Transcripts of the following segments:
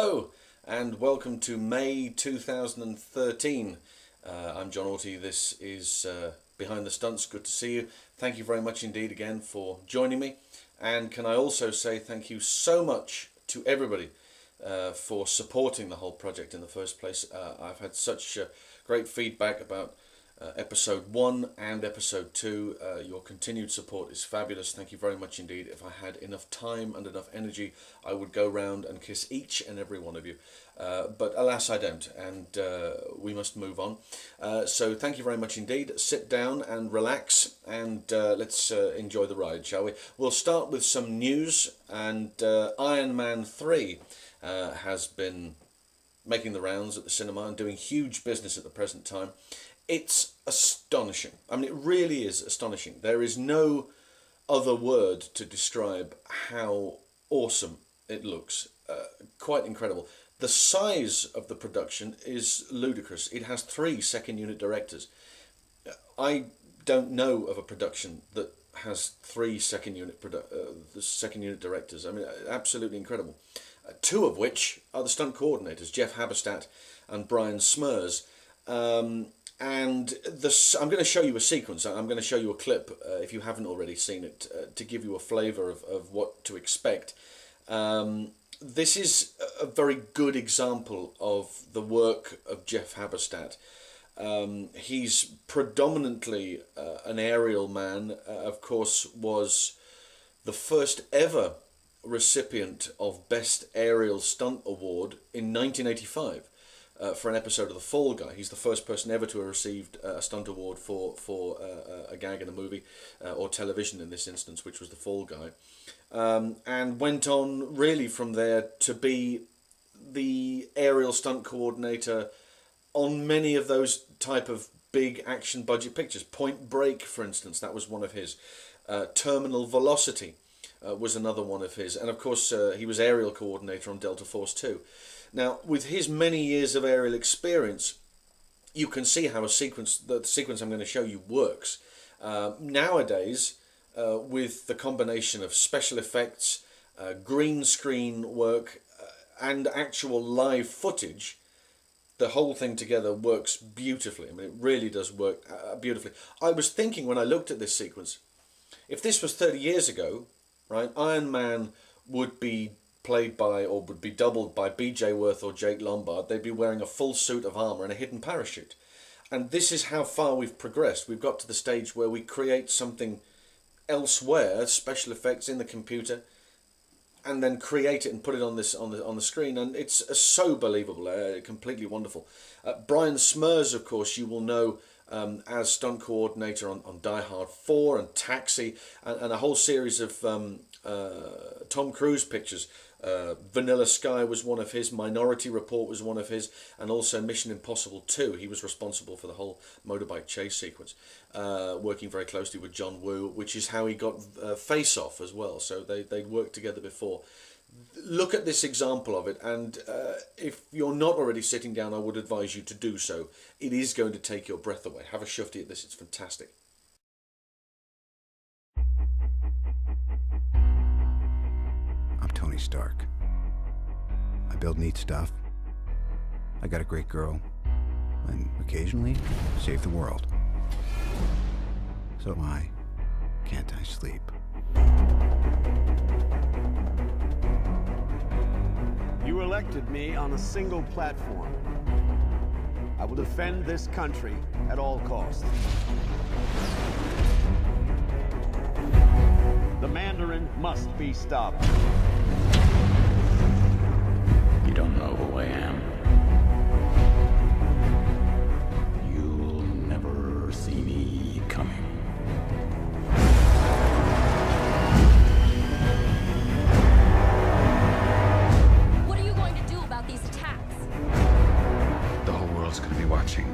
Hello and welcome to May 2013. I'm John Orty. This is Behind the Stunts. Good to see you. Thank you very much indeed again for joining me. And can I also say thank you so much to everybody for supporting the whole project in the first place. I've had such great feedback about episode 1 and episode 2. Your continued support is fabulous. Thank you very much indeed. If I had enough time and enough energy, I would go round and kiss each and every one of you. But alas, I don't, and we must move on. So thank you very much indeed. Sit down and relax, and let's enjoy the ride, shall we? We'll start with some news, and Iron Man 3 has been making the rounds at the cinema and doing huge business at the present time. It's astonishing. I mean, it really is astonishing. There is no other word to describe how awesome it looks. Quite incredible. The size of the production is ludicrous. It has 3 second unit directors. I don't know of a production that has 3 second unit directors. I mean, absolutely incredible. 2 of which are the stunt coordinators, Jeff Haberstadt and Brian Smers. And I'm going to show you a sequence. I'm going to show you a clip, if you haven't already seen it, to give you a flavour of what to expect. This is a very good example of the work of Jeff Haberstadt. He's predominantly an aerial man, of course, was the first ever recipient of Best Aerial Stunt Award in 1985. For an episode of The Fall Guy. He's the first person ever to have received a stunt award for a gag in a movie or television in this instance, which was The Fall Guy, and went on really from there to be the aerial stunt coordinator on many of those type of big action budget pictures. Point Break, for instance, that was one of his. Terminal Velocity was another one of his, and of course he was aerial coordinator on Delta Force 2. Now, with his many years of aerial experience, you can see how the sequence I'm going to show you works. Nowadays, with the combination of special effects, green screen work, and actual live footage, the whole thing together works beautifully. I mean, it really does work beautifully. I was thinking when I looked at this sequence, if this was 30 years ago, right, Iron Man would be played by, or would be doubled by B.J. Worth or Jake Lombard. They'd be wearing a full suit of armour and a hidden parachute. And this is how far we've progressed. We've got to the stage where we create something elsewhere, special effects in the computer, and then create it and put it on the screen, and it's so believable, completely wonderful. Brian Smers, of course, you will know as stunt coordinator on Die Hard 4 and Taxi, and a whole series of Tom Cruise pictures. Vanilla Sky was one of his, Minority Report was one of his, and also Mission Impossible 2. He was responsible for the whole motorbike chase sequence, working very closely with John Woo, which is how he got Face Off as well. So they'd worked together before. Look at this example of it, and if you're not already sitting down, I would advise you to do so. It is going to take your breath away. Have a shufty at this, it's fantastic. I'm Tony Stark. I build neat stuff. I got a great girl. And occasionally, save the world. So why can't I sleep? You elected me on a single platform. I will defend this country at all costs. The Mandarin must be stopped. You don't know who I am. You'll never see me coming. What are you going to do about these attacks? The whole world's gonna be watching.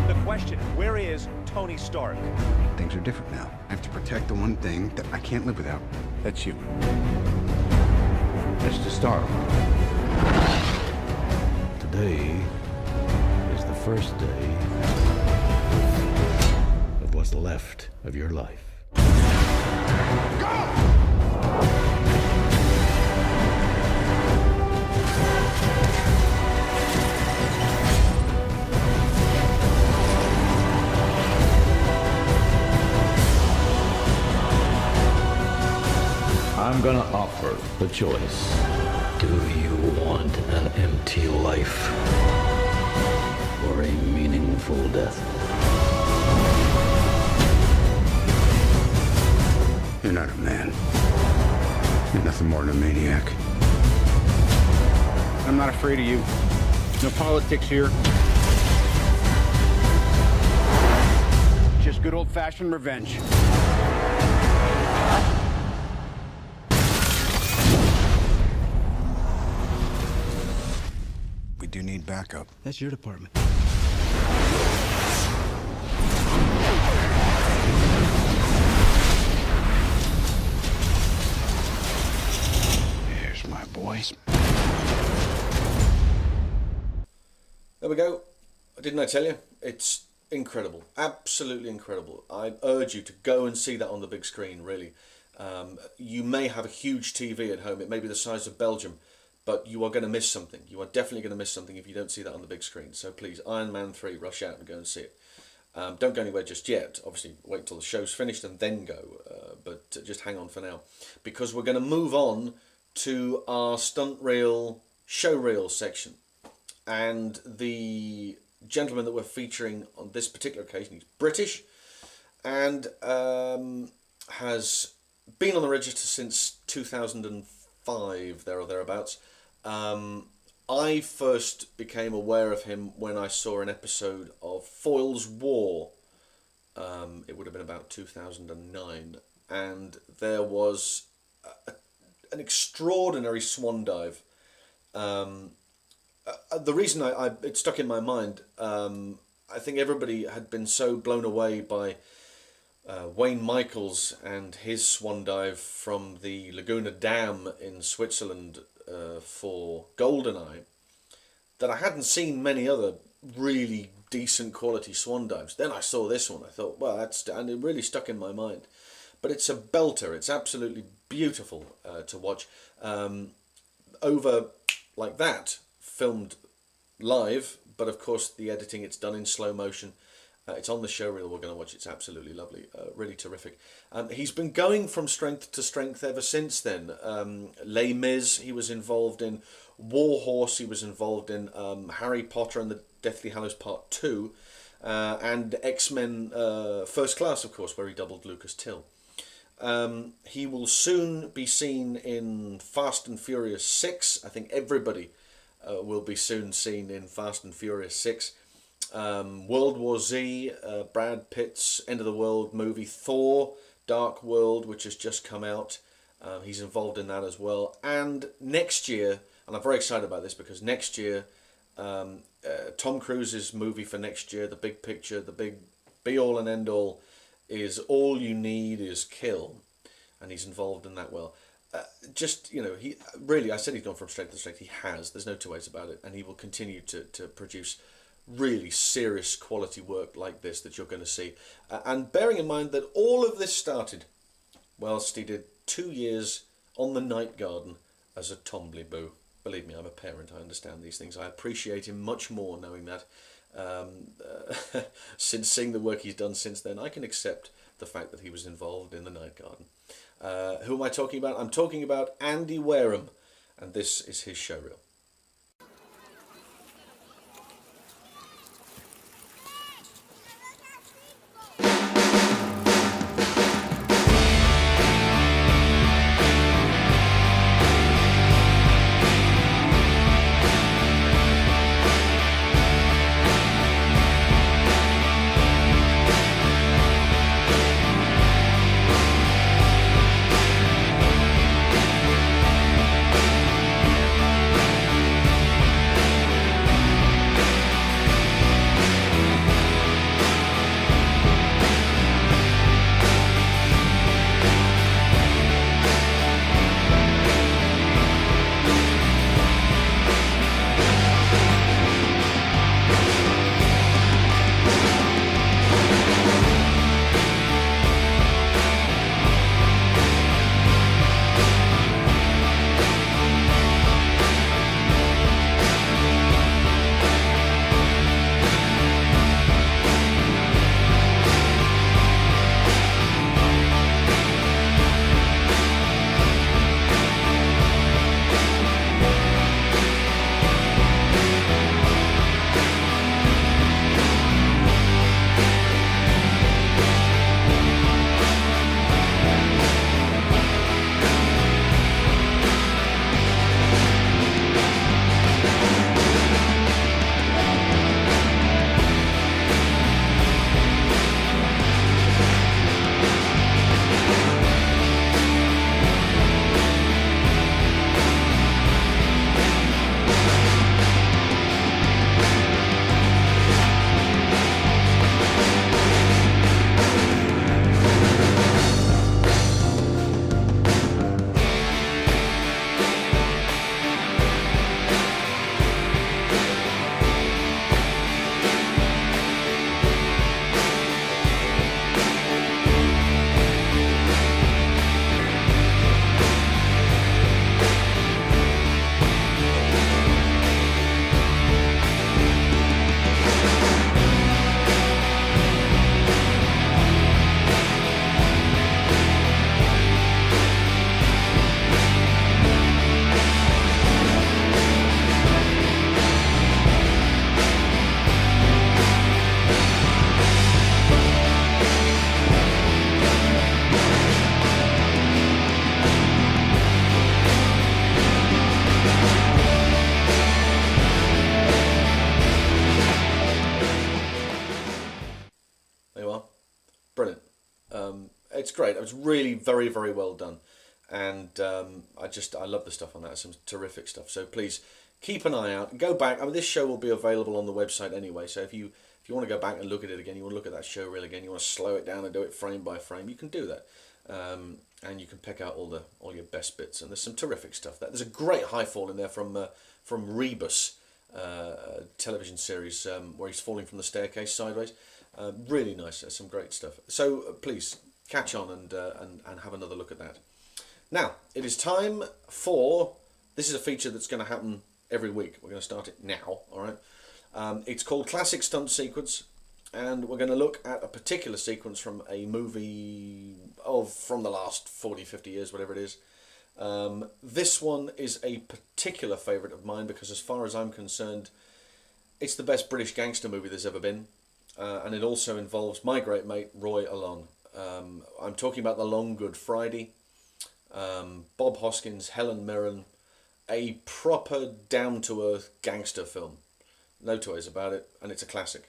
The question, where is Tony Stark? Things are different now. I have to protect the one thing that I can't live without. That's you. Mr. Stark. Today is the first day of what's left of your life. Go! I'm gonna offer the choice. Do you want an empty life or a meaningful death? You're not a man. You're nothing more than a maniac. I'm not afraid of you. No politics here. Just good old-fashioned revenge. We do need backup. That's your department. Here's my boys. There we go. Didn't I tell you? It's incredible. Absolutely incredible. I urge you to go and see that on the big screen, really. You may have a huge TV at home. It may be the size of Belgium, but you are going to miss something. You are definitely going to miss something if you don't see that on the big screen. So please, Iron Man 3, rush out and go and see it. Don't go anywhere just yet. Obviously, wait till the show's finished and then go. But just hang on for now. Because we're going to move on to our stunt reel, show reel section. And the gentleman that we're featuring on this particular occasion, he's British and has been on the register since 2005, there or thereabouts. I first became aware of him when I saw an episode of Foyle's War. It would have been about 2009, and there was an extraordinary swan dive. The reason it stuck in my mind, I think everybody had been so blown away by Wayne Michaels and his swan dive from the Laguna Dam in Switzerland for Goldeneye that I hadn't seen many other really decent quality swan dives. Then I saw this one. I thought, well, and it really stuck in my mind. But it's a belter. It's absolutely beautiful to watch. Over like that, filmed live, but of course the editing, it's done in slow motion. It's on the show reel we're going to watch. It's absolutely lovely, really terrific. He's been going from strength to strength ever since then. Les Mis he was involved in, War Horse he was involved in, Harry Potter and the Deathly Hallows Part 2, and X-Men First Class, of course, where he doubled Lucas Till. He will soon be seen in Fast and Furious 6. I think everybody will be soon seen in Fast and Furious 6. World War Z, Brad Pitt's End of the World movie, Thor, Dark World, which has just come out. He's involved in that as well. And next year, and I'm very excited about this because next year, Tom Cruise's movie for next year, the big picture, the big be-all and end-all, is All You Need Is Kill. And he's involved in that well. He really, I said he's gone from strength to strength. He has. There's no two ways about it. And he will continue to produce really serious quality work like this that you're going to see. And bearing in mind that all of this started whilst he did 2 years on the Night Garden as a tombley-boo. Believe me, I'm a parent. I understand these things. I appreciate him much more knowing that. Since seeing the work he's done since then, I can accept the fact that he was involved in the Night Garden. Who am I talking about? I'm talking about Andy Wareham, and this is his showreel. it's great. It was really very, very well done. And I love the stuff on that. Some terrific stuff. So please keep an eye out. Go back. I mean, this show will be available on the website anyway. So if you want to go back and look at it again, you want to look at that show reel again, you want to slow it down and do it frame by frame, you can do that. And you can pick out all your best bits. And there's some terrific stuff there. There's a great high fall in there from Rebus television series where he's falling from the staircase sideways. Really nice. There's some great stuff. So please catch on and have another look at that. Now, it is time for... This is a feature that's going to happen every week. We're going to start it now, all right? It's called Classic Stunt Sequence, and we're going to look at a particular sequence from a movie from the last 40, 50 years, whatever it is. This one is a particular favourite of mine because as far as I'm concerned, it's the best British gangster movie there's ever been. And it also involves my great mate, Roy Alon. I'm talking about The Long Good Friday. Bob Hoskins, Helen Mirren, a proper down-to-earth gangster film. No toys about it, and it's a classic.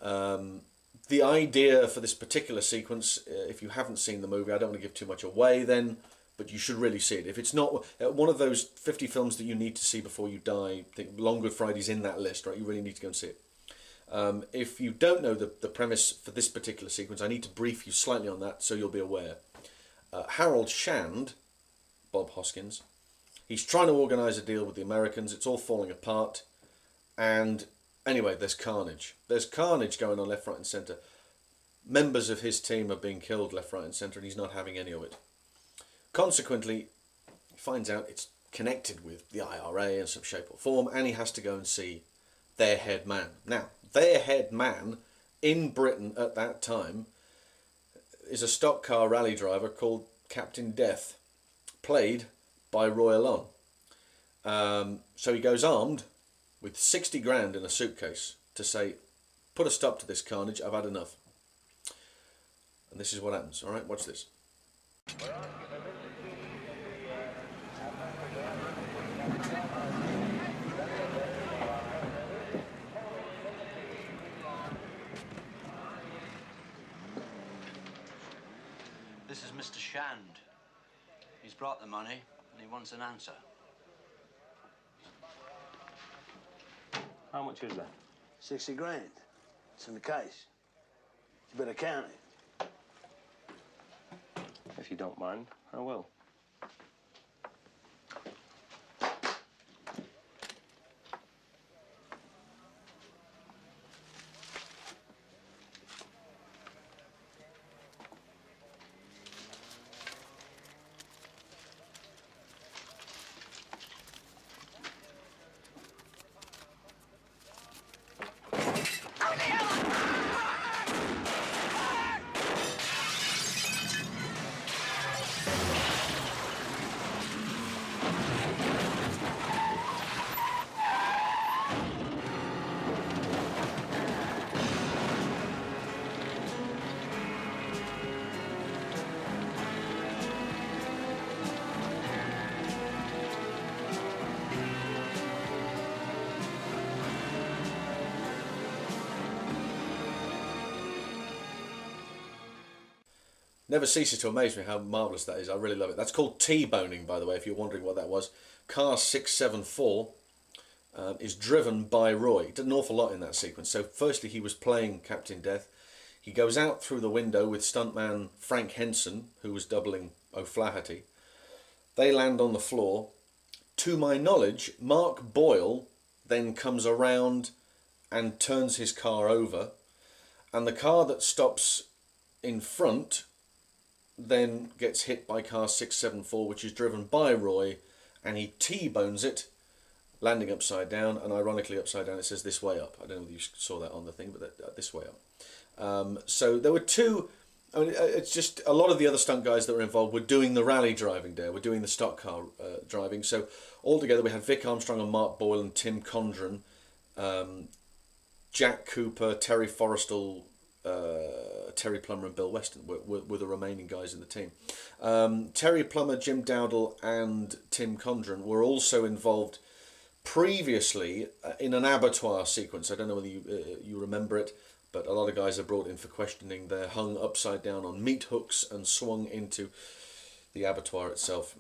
The idea for this particular sequence, if you haven't seen the movie, I don't want to give too much away then, but you should really see it. If it's not one of those 50 films that you need to see before you die, I think Long Good Friday's in that list, right? You really need to go and see it. If you don't know the premise for this particular sequence, I need to brief you slightly on that so you'll be aware. Harold Shand, Bob Hoskins, he's trying to organise a deal with the Americans. It's all falling apart. And anyway, there's carnage. There's carnage going on left, right and centre. Members of his team are being killed left, right and centre, and he's not having any of it. Consequently, he finds out it's connected with the IRA in some shape or form, and he has to go and see their head man. Now, their head man in Britain at that time is a stock car rally driver called Captain Death, played by Roy Alon. So he goes armed with 60 grand in a suitcase to say, put a stop to this carnage, I've had enough. And this is what happens. All right, watch this. This is Mr. Shand. He's brought the money and he wants an answer. How much is that? 60 grand. It's in the case. You better count it. If you don't mind, I will. Never ceases to amaze me how marvellous that is. I really love it. That's called T-boning, by the way, if you're wondering what that was. Car 674 is driven by Roy. He did an awful lot in that sequence. So firstly, he was playing Captain Death. He goes out through the window with stuntman Frank Henson, who was doubling O'Flaherty. They land on the floor. To my knowledge, Mark Boyle then comes around and turns his car over. And the car that stops in front then gets hit by car 674, which is driven by Roy, and he T-bones it, landing upside down, and ironically upside down it says this way up. I don't know whether you saw that on the thing, but this way up. So there were two, I mean, it's just a lot of the other stunt guys that were involved were doing the rally driving there, were doing the stock car driving. So altogether we had Vic Armstrong and Mark Boyle and Tim Condren, Jack Cooper, Terry Forrestal, Terry Plummer and Bill Weston were the remaining guys in the team. Terry Plummer, Jim Dowdle and Tim Condren were also involved previously in an abattoir sequence. I don't know whether you remember it, but a lot of guys are brought in for questioning. They're hung upside down on meat hooks and swung into the abattoir itself.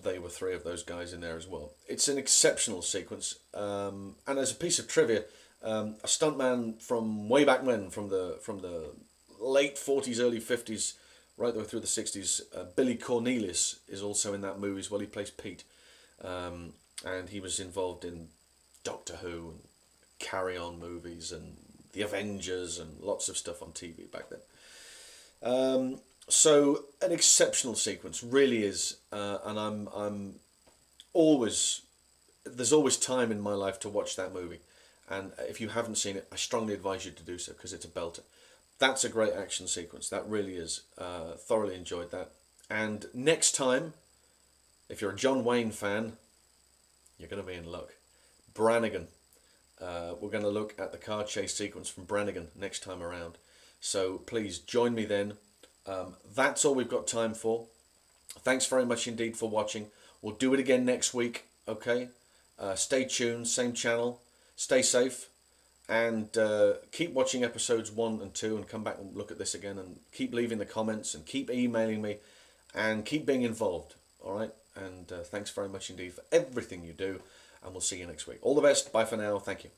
They were 3 of those guys in there as well. It's an exceptional sequence, and as a piece of trivia, a stuntman from way back when, from the late 40s, early 50s, right the way through the 60s, Billy Cornelius is also in that movie as well. He plays Pete, and he was involved in Doctor Who and Carry On movies and The Avengers and lots of stuff on TV back then. So an exceptional sequence, really is, and I'm always, there's always time in my life to watch that movie, and if you haven't seen it, I strongly advise you to do so, because it's a belter. That's a great action sequence, that really is. Thoroughly enjoyed that. And next time, if you're a John Wayne fan, you're going to be in luck. Brannigan. We're going to look at the car chase sequence from Brannigan next time around, so please join me then. That's all we've got time for. Thanks very much indeed for watching. We'll do it again next week, okay? Stay tuned, same channel. Stay safe, and keep watching episodes 1 and 2, and come back and look at this again, and keep leaving the comments, and keep emailing me, and keep being involved, all right? And thanks very much indeed for everything you do, and we'll see you next week. All the best. Bye for now. Thank you.